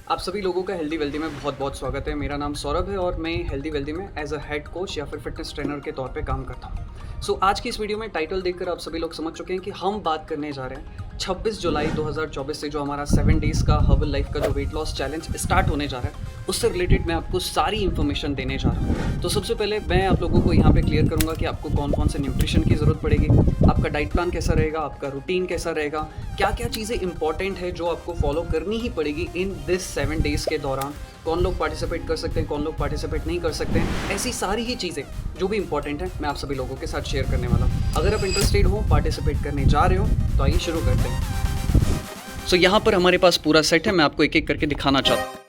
आप सभी लोगों का हेल्दी वेल्दी में बहुत बहुत स्वागत है। मेरा नाम सौरभ है और मैं हेल्दी वेल्दी में एज अ हेड कोच या फिर फिटनेस ट्रेनर के तौर पे काम करता हूँ। आज की इस वीडियो में टाइटल देखकर आप सभी लोग समझ चुके हैं कि हम बात करने जा रहे हैं 26 जुलाई 2024 से जो हमारा 7 डेज़ का हर्बल लाइफ का जो वेट लॉस चैलेंज स्टार्ट होने जा रहा है, उससे रिलेटेड मैं आपको सारी इन्फॉर्मेशन देने जा रहा हूँ। तो सबसे पहले मैं आप लोगों को यहाँ पे क्लियर करूँगा कि आपको कौन कौन से न्यूट्रिशन की ज़रूरत पड़ेगी, आपका डाइट प्लान कैसा रहेगा, आपका रूटीन कैसा रहेगा, क्या क्या चीज़ें इंपॉर्टेंट है जो आपको फॉलो करनी ही पड़ेगी इन दिस 7 डेज़ के दौरान, कौन लोग पार्टिसिपेट कर सकते हैं, कौन लोग पार्टिसिपेट नहीं कर सकते हैं, ऐसी सारी ही चीज़ें जो भी इंपॉर्टेंट है मैं आप सभी लोगों के साथ शेयर करने वाला हूँ। अगर आप इंटरेस्टेड हो, पार्टिसिपेट करने जा रहे हो तो आइए शुरू करते हैं। यहाँ पर हमारे पास पूरा सेट है, मैं आपको एक एक करके दिखाना चाहता हूँ।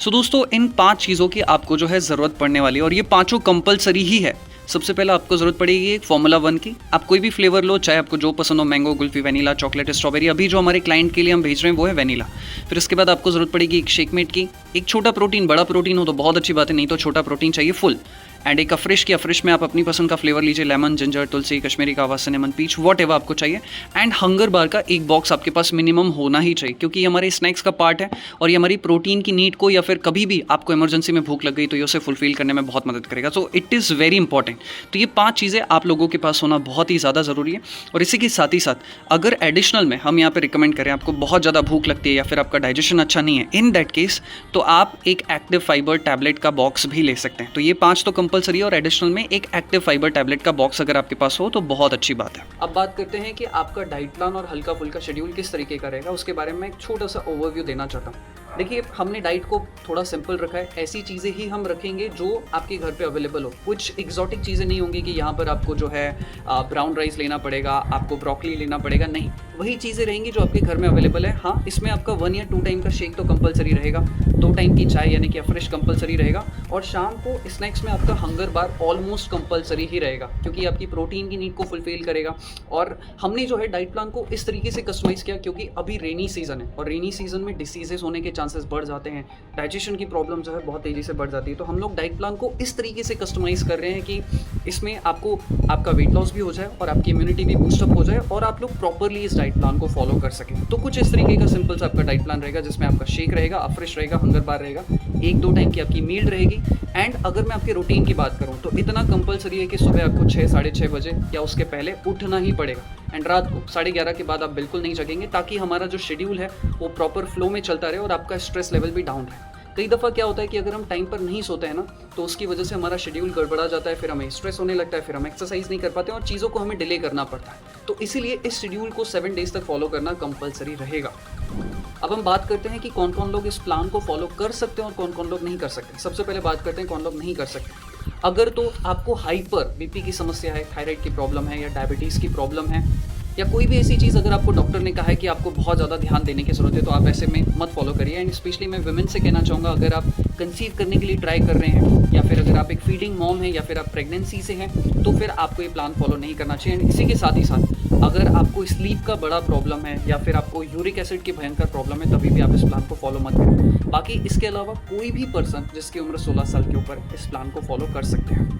दोस्तों इन 5 चीज़ों की आपको जो है ज़रूरत पड़ने वाली है और ये पांचों कंपलसरी ही है। सबसे पहले आपको ज़रूरत पड़ेगी एक फॉर्मूला 1 की। आप कोई भी फ्लेवर लो, चाहे आपको जो पसंद हो, mango, kulfi, vanilla, chocolate, strawberry. अभी जो हमारे क्लाइंट के लिए हम भेज रहे हैं वो है वनीला। फिर इसके बाद आपको ज़रूरत पड़ेगी एक शेकमेट की। एक छोटा प्रोटीन, बड़ा प्रोटीन हो तो बहुत अच्छी बात है, नहीं तो छोटा प्रोटीन चाहिए फुल। एंड एक अफ्रेश की। अफ्रेश में आप अपनी पसंद का फ्लेवर लीजिए, लेमन, जिंजर, तुलसी, कश्मीरी कावा, सिनेमन, पीच, वॉट एवर आपको चाहिए। एंड हंगर बार का एक बॉक्स आपके पास मिनिमम होना ही चाहिए, क्योंकि ये हमारे स्नैक्स का पार्ट है और ये हमारी प्रोटीन की नीड को या फिर कभी भी आपको इमरजेंसी में भूख लग गई तो ये उसे फुलफिल करने में बहुत मदद करेगा। So it is very important. तो ये 5 चीज़ें आप लोगों के पास होना बहुत ही ज़्यादा ज़रूरी है। और इसी के साथ ही साथ अगर एडिशनल में हम यहाँ पर रिकमेंड करें, आपको बहुत ज़्यादा भूख लगती है या फिर आपका डाइजेशन अच्छा नहीं है, इन दैट केस तो आप एक एक्टिव फाइबर टैबलेट का बॉक्स भी ले सकते हैं। तो ये 5 तो कंपलसरी है और एडिशनल में एक एक्टिव फाइबर टैबलेट का बॉक्स अगर आपके पास हो तो बहुत अच्छी बात है। अब बात करते हैं कि आपका डाइट प्लान और हल्का फुल्का शेड्यूल किस तरीके का रहेगा, उसके बारे में एक छोटा सा ओवरव्यू देना चाहता हूँ। देखिए, हमने डाइट को थोड़ा सिंपल रखा है। ऐसी चीज़ें ही हम रखेंगे जो आपके घर पे अवेलेबल हो। कुछ एग्जॉटिक चीज़ें नहीं होंगी कि यहाँ पर आपको जो है ब्राउन राइस लेना पड़ेगा, आपको ब्रोकली लेना पड़ेगा, नहीं। वही चीज़ें रहेंगी जो आपके घर में अवेलेबल है। हाँ, इसमें आपका 1 या 2 टाइम का शेक तो कंपलसरी रहेगा, 2 टाइम की चाय यानी कि फ्रेश कंपलसरी रहेगा, और शाम को स्नैक्स में आपका हंगर बार ऑलमोस्ट कंपलसरी ही रहेगा, क्योंकि आपकी प्रोटीन की नीड को फुलफिल करेगा। और हमने जो है डाइट प्लान को इस तरीके से कस्टमाइज़ किया क्योंकि अभी रेनी सीजन है और रेनी सीजन में डिसीजेस होने के चांसेस बढ़ जाते हैं, डाइजेशन की प्रॉब्लम जो है बहुत तेज़ी से बढ़ जाती है। तो हम लोग डाइट प्लान को इस तरीके से कस्टमाइज़ कर रहे हैं कि इसमें आपको आपका वेट लॉस भी हो जाए और आपकी इम्यूनिटी भी बूस्टअप हो जाए और आप लोग प्रॉपरली इस डाइट प्लान को फॉलो कर सकें। तो कुछ इस तरीके का सिंपल सा आपका डाइट प्लान रहेगा, जिसमें आपका शेक रहेगा, अफ्रेश रहेगा, हंगर बार रहेगा, 1-2 टाइम की आपकी मील रहेगी। एंड अगर मैं आपके रूटीन की बात करूं तो इतना कंपलसरी है कि सुबह आपको 6, साढ़े 6 बजे या उसके पहले उठना ही पड़ेगा। एंड रात को 11:30 के बाद आप बिल्कुल नहीं जगेंगे, ताकि हमारा जो शेड्यूल है वो प्रॉपर फ्लो में चलता रहे और आपका स्ट्रेस लेवल भी डाउन रहे। कई दफ़ा क्या होता है कि अगर हम टाइम पर नहीं सोते हैं ना, तो उसकी वजह से हमारा शेड्यूल गड़बड़ा जाता है, फिर हमें स्ट्रेस होने लगता है, फिर हम एक्सरसाइज नहीं कर पाते और चीज़ों को हमें डिले करना पड़ता है। तो इसीलिए इस शेड्यूल को 7 डेज़ तक फॉलो करना कंपलसरी रहेगा। अब हम बात करते हैं कि कौन कौन लोग इस प्लान को फॉलो कर सकते हैं और कौन कौन लोग नहीं कर सकते। सबसे पहले बात करते हैं कौन लोग नहीं कर सकते। अगर तो आपको हाइपर बीपी की समस्या है, थायराइड की प्रॉब्लम है या डायबिटीज़ की प्रॉब्लम है, या कोई भी ऐसी चीज़ अगर आपको डॉक्टर ने कहा है कि आपको बहुत ज़्यादा ध्यान देने की ज़रूरत है, तो आप ऐसे में मत फॉलो करिए। एंड स्पेशली मैं वुमेन से कहना चाहूँगा, अगर आप कंसीव करने के लिए ट्राई कर रहे हैं या फिर अगर आप एक फीडिंग मॉम हैं या फिर आप प्रेगनेंसी से हैं, तो फिर आपको ये प्लान फॉलो नहीं करना चाहिए। एंड इसी के साथ ही साथ अगर आपको स्लीप का बड़ा प्रॉब्लम है या फिर आपको यूरिक एसिड की भयंकर प्रॉब्लम है, तभी भी आप इस प्लान को फॉलो मत करें। बाकी इसके अलावा कोई भी पर्सन जिसकी उम्र 16 साल के ऊपर इस प्लान को फॉलो कर सकते हैं।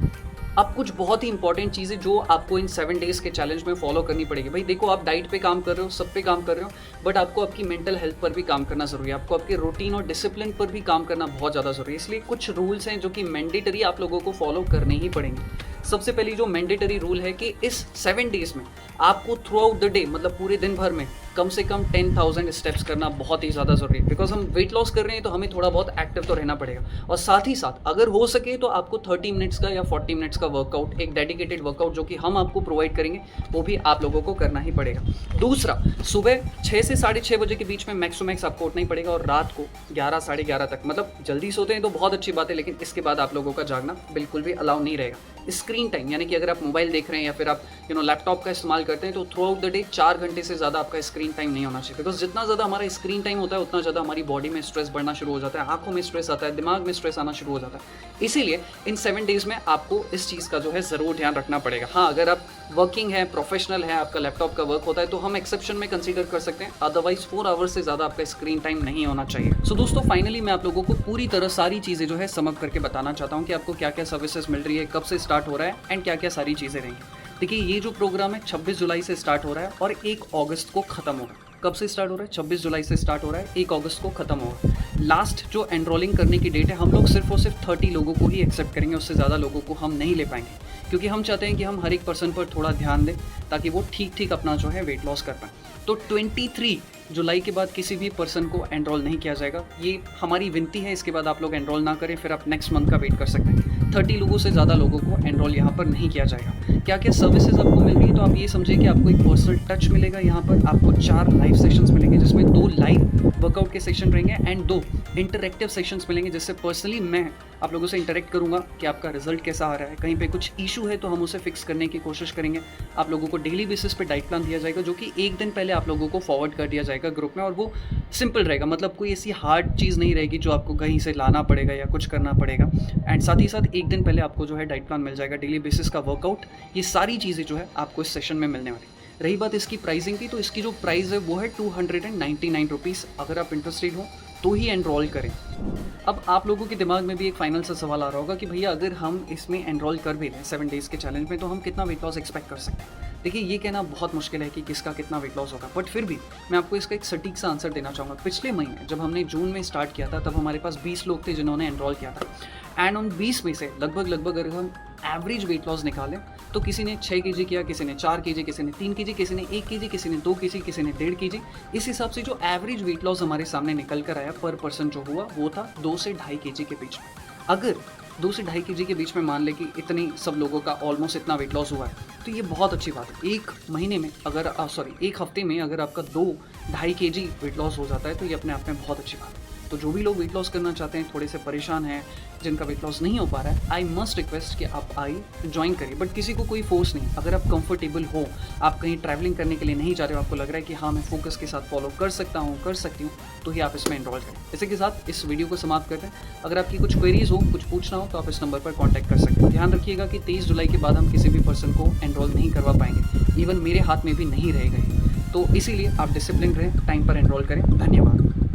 अब कुछ बहुत ही इंपॉर्टेंट चीज़ें जो आपको इन 7 डेज़ के चैलेंज में फॉलो करनी पड़ेगी। भाई देखो, आप डाइट पे काम कर रहे हो, सब पे काम कर रहे हो, बट आपको आपकी मेंटल हेल्थ पर भी काम करना ज़रूरी है। आपको आपके रूटीन और डिसिप्लिन पर भी काम करना बहुत ज़्यादा ज़रूरी है। इसलिए कुछ रूल्स हैं जो कि मैंडेटरी आप लोगों को फॉलो करने ही पड़ेंगे। सबसे पहली जो मैंडेटरी रूल है कि इस 7 डेज़ में आपको थ्रू आउट द डे, मतलब पूरे दिन भर में कम से कम 10,000 स्टेप्स करना बहुत ही ज़्यादा ज़रूरी है। बिकॉज हम वेट लॉस कर रहे हैं तो हमें थोड़ा बहुत एक्टिव तो रहना पड़ेगा। और साथ ही साथ अगर हो सके तो आपको 30 मिनट्स का या 40 मिनट्स का वर्कआउट, एक डेडिकेटेड वर्कआउट जो कि हम आपको प्रोवाइड करेंगे, वो भी आप लोगों को करना ही पड़ेगा। दूसरा, सुबह 6 से साढ़े 6 बजे के बीच में मैक्स टू मैक्स आपको उठना ही पड़ेगा और रात को 11, साढ़े 11 तक, मतलब जल्दी सोते हैं तो बहुत अच्छी बात है, लेकिन इसके बाद आप लोगों का जागना बिल्कुल भी अलाउ नहीं रहेगा। स्क्रीन टाइम, यानी कि अगर आप मोबाइल देख रहे हैं या फिर आप लैपटॉप का इस्तेमाल करते हैं, तो थ्रू आउट द डे 4 घंटे से ज़्यादा आपका स्क्रीन टाइम नहीं होना चाहिए। बिकॉज जितना ज़्यादा हमारा स्क्रीन टाइम होता है, उतना ज़्यादा हमारी बॉडी में स्ट्रेस बढ़ना शुरू हो जाता है, आंखों में स्ट्रेस आता है, दिमाग में स्ट्रेस आना शुरू हो जाता है। इसीलिए इन 7 डेज़ में आपको इस चीज़ का जो है ज़रूर ध्यान रखना पड़ेगा। हाँ, अगर आप वर्किंग है, प्रोफेशनल है, आपका लैपटॉप का वर्क होता है, तो हम एक्सेप्शन में कंसीडर कर सकते हैं। अदरवाइज 4 आवर्स से ज़्यादा आपका स्क्रीन टाइम नहीं होना चाहिए। सो दोस्तों, फाइनली मैं आप लोगों को पूरी तरह सारी चीज़ें जो है समअप करके बताना चाहता हूँ कि आपको क्या क्या सर्विसेज मिल रही है, कब से स्टार्ट हो रहा है एंड क्या क्या सारी चीज़ें रहेंगी। देखिए ये जो प्रोग्राम है 26 जुलाई से स्टार्ट हो रहा है और 1 अगस्त को ख़त्म होगा। कब से स्टार्ट हो रहा है? 26 जुलाई से स्टार्ट हो रहा है, 1 अगस्त को ख़त्म होगा। लास्ट जो एनरोलिंग करने की डेट है, हम लोग सिर्फ और सिर्फ 30 लोगों को ही एक्सेप्ट करेंगे, उससे ज़्यादा लोगों को हम नहीं ले पाएंगे, क्योंकि हम चाहते हैं कि हम हर एक पर्सन पर थोड़ा ध्यान दें ताकि वो ठीक अपना जो है वेट लॉस कर पाएँ। तो 23 जुलाई के बाद किसी भी पर्सन को एनरोल नहीं किया जाएगा, ये हमारी विनती है। इसके बाद आप लोग एनरोल ना करें, फिर आप नेक्स्ट मंथ का वेट कर सकते हैं। 30 लोगों से ज़्यादा लोगों को एनरोल यहाँ पर नहीं किया जाएगा। क्या क्या सर्विसेज आपको मिल रही है, तो आप ये समझिए कि आपको एक पर्सनल टच मिलेगा। यहाँ पर आपको 4 लाइव सेशंस मिलेंगे, जिसमें 2 लाइव वर्कआउट के सेशन रहेंगे एंड 2 इंटरैक्टिव सेशंस मिलेंगे, जिससे पर्सनली मैं आप लोगों से इंटरेक्ट करूँगा कि आपका रिजल्ट कैसा आ रहा है। कहीं पे कुछ इशू है तो हम उसे फिक्स करने की कोशिश करेंगे। आप लोगों को डेली बेसिस पे डाइट प्लान दिया जाएगा, जो कि एक दिन पहले आप लोगों को फॉरवर्ड कर दिया जाएगा ग्रुप में, और वो सिंपल रहेगा। मतलब कोई ऐसी हार्ड चीज़ नहीं रहेगी जो आपको कहीं से लाना पड़ेगा या कुछ करना पड़ेगा। एंड साथ ही साथ एक दिन पहले आपको जो है डाइट प्लान मिल जाएगा, डेली बेसिस का वर्कआउट, ये सारी चीज़ें जो है आपको इस सेशन में मिलने वाली। रही बात इसकी प्राइसिंग की, तो इसकी जो प्राइस है वो है 299 रुपीज़। अगर आप इंटरेस्टेड हो तो ही एनरोल करें। अब आप लोगों के दिमाग में भी एक फाइनल सा सवाल आ रहा होगा कि भैया अगर हम इसमें एनरोल कर भी रहे हैं 7 डेज़ के चैलेंज में, तो हम कितना वेट लॉस एक्सपेक्ट कर सकते हैं? देखिए ये कहना बहुत मुश्किल है कि किसका कितना वेट लॉस होगा, बट फिर भी मैं आपको इसका एक सटीक सा आंसर देना चाहूँगा। पिछले महीने जब हमने जून में स्टार्ट किया था, तब हमारे पास 20 लोग थे जिन्होंने एनरोल किया था, एंड उन 20 में से लगभग अगर हम एवरेज वेट लॉस निकालें तो किसी ने 6 kg किया, किसी ने 4 kg, किसी ने 3 kg, किसी ने 1 kg, किसी ने 2 kg, किसी ने 1.5 kg। इस हिसाब से जो एवरेज वेट लॉस हमारे सामने निकल कर आया पर पर्सन जो हुआ, वो था 2 से 2.5 kg के बीच में। अगर 2 से 2.5 kg के बीच में मान लें कि इतनी सब लोगों का ऑलमोस्ट इतना वेट लॉस हुआ है, तो ये बहुत अच्छी बात है। एक महीने में अगर एक हफ्ते में अगर आपका 2-2.5 kg वेट लॉस हो जाता है, तो ये अपने आप में बहुत अच्छी बात है। तो जो भी लोग वेट लॉस करना चाहते हैं, थोड़े से परेशान हैं, जिनका वेट लॉस नहीं हो पा रहा है, आई मस्ट रिक्वेस्ट कि आप ज्वाइन करिए, बट किसी को कोई फोर्स नहीं। अगर आप कंफर्टेबल हो, आप कहीं ट्रैवलिंग करने के लिए नहीं जा रहे हो, आपको लग रहा है कि हाँ मैं फोकस के साथ फॉलो कर सकता हूँ, कर सकती हूँ, तो ही आप इसमें एनरोल करें। इसी के साथ इस वीडियो को समाप्त करते हैं। अगर आपकी कुछ क्वेरीज हो, कुछ पूछना हो, तो आप इस नंबर पर कॉन्टैक्ट कर सकते हैं। ध्यान रखिएगा कि 23 जुलाई के बाद हम किसी भी पर्सन को एनरोल नहीं करवा पाएंगे, इवन मेरे हाथ में भी नहीं रहेगा। तो इसीलिए आप डिसिप्लिन रहें, टाइम पर एनरोल करें। धन्यवाद।